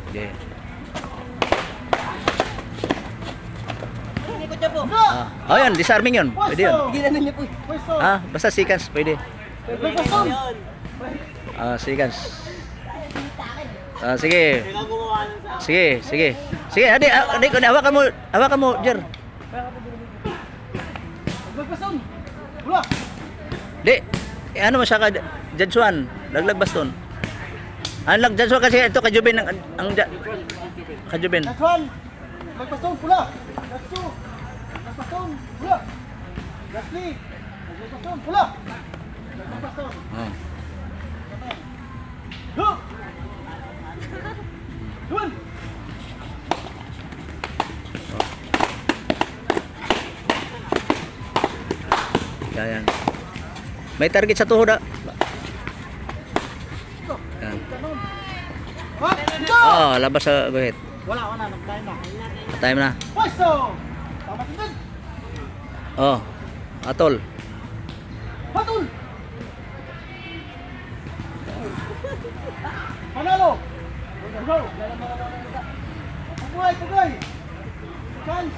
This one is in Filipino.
Okay. Ikot niya po. Oh, yan, disarming yun. Pwede yun. Ginanon niya po. Basta seconds, pwede. Seconds. Sige. Sige. Sige, adik, hawakan mo, Jer. Di, ano mo siya ka, Jadsuan, laglag baston. Lag Jadsuan kasi ito, kajubin, ang kajubin. Jadsuan, magbaston, pula. Jadsu, magbaston, pula. Gasly, magbaston, pula. Magbaston. Go! Dun! Yan. May target sa tuhod ah. Yan. Labas sa guhit. Wala, nag-time na. Time na. Pwesto! Tama din. Atol. Patul! Panalo! Go! Pugay! Chance!